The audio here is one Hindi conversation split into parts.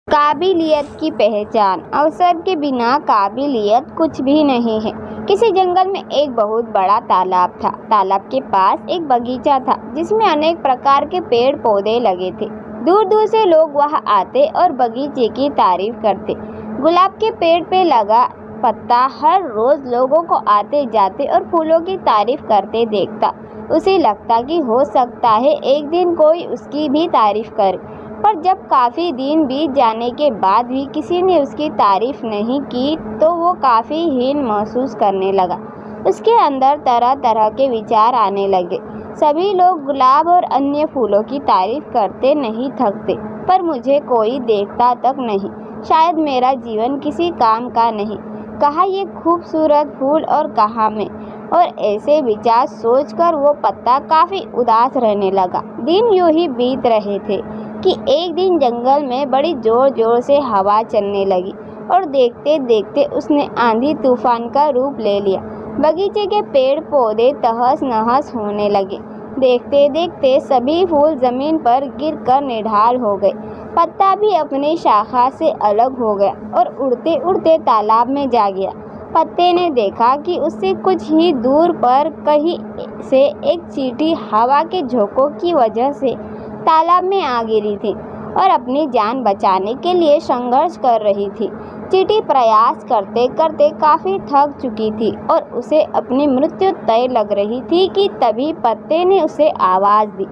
काबिलियत की पहचान। अवसर के बिना काबिलियत कुछ भी नहीं है। किसी जंगल में एक बहुत बड़ा तालाब था। तालाब के पास एक बगीचा था जिसमें अनेक प्रकार के पेड़ पौधे लगे थे। दूर दूर से लोग वहां आते और बगीचे की तारीफ करते। गुलाब के पेड़ पे लगा पत्ता हर रोज लोगों को आते जाते और फूलों की तारीफ करते देखता। उसे लगता कि हो सकता है एक दिन कोई उसकी भी तारीफ करे। पर जब काफ़ी दिन बीत जाने के बाद भी किसी ने उसकी तारीफ नहीं की तो वो काफ़ी हीन महसूस करने लगा। उसके अंदर तरह तरह के विचार आने लगे। सभी लोग गुलाब और अन्य फूलों की तारीफ करते नहीं थकते, पर मुझे कोई देखता तक नहीं। शायद मेरा जीवन किसी काम का नहीं। कहाँ ये खूबसूरत फूल और कहाँ मैं। और ऐसे विचार सोचकर वो पत्ता काफ़ी उदास रहने लगा। दिन यूं ही बीत रहे थे कि एक दिन जंगल में बड़ी जोर जोर से हवा चलने लगी और देखते देखते उसने आंधी तूफान का रूप ले लिया। बगीचे के पेड़ पौधे तहस नहस होने लगे। देखते देखते सभी फूल जमीन पर गिरकर निढाल हो गए। पत्ता भी अपनी शाखा से अलग हो गया और उड़ते उड़ते तालाब में जा गिरा। पत्ते ने देखा कि उससे कुछ ही दूर पर कहीं से एक चींटी हवा के झोंकों की वजह से तालाब में आ गिरी थी और अपनी जान बचाने के लिए संघर्ष कर रही थी। चींटी प्रयास करते करते काफ़ी थक चुकी थी और उसे अपनी मृत्यु तय लग रही थी कि तभी पत्ते ने उसे आवाज़ दी,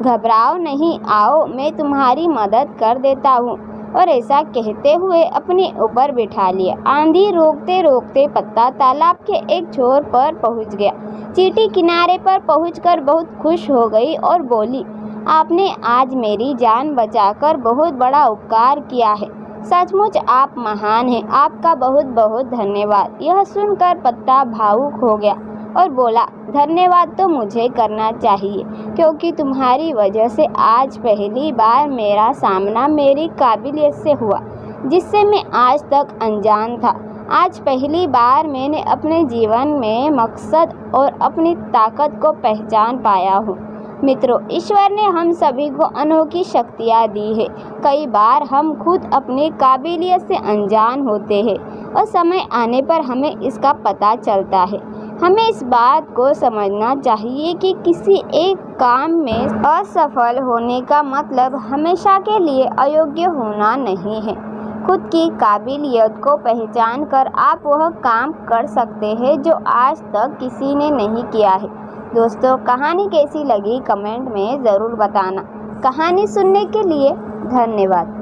घबराओ नहीं, आओ मैं तुम्हारी मदद कर देता हूँ। और ऐसा कहते हुए अपने ऊपर बिठा लिया। आंधी रोकते रोकते पत्ता तालाब के एक छोर पर पहुँच गया। चींटी किनारे पर पहुँचकर बहुत खुश हो गई और बोली, आपने आज मेरी जान बचाकर बहुत बड़ा उपकार किया है। सचमुच आप महान हैं। आपका बहुत बहुत धन्यवाद। यह सुनकर पत्ता भावुक हो गया और बोला, धन्यवाद तो मुझे करना चाहिए क्योंकि तुम्हारी वजह से आज पहली बार मेरा सामना मेरी काबिलियत से हुआ, जिससे मैं आज तक अनजान था। आज पहली बार मैंने अपने जीवन में मकसद और अपनी ताकत को पहचान पाया हूँ। मित्रों, ईश्वर ने हम सभी को अनोखी शक्तियाँ दी है। कई बार हम खुद अपनी काबिलियत से अनजान होते हैं और समय आने पर हमें इसका पता चलता है। हमें इस बात को समझना चाहिए कि किसी एक काम में असफल होने का मतलब हमेशा के लिए अयोग्य होना नहीं है। खुद की काबिलियत को पहचान कर आप वह काम कर सकते हैं जो आज तक किसी ने नहीं किया है। दोस्तों, कहानी कैसी लगी कमेंट में ज़रूर बताना। कहानी सुनने के लिए धन्यवाद।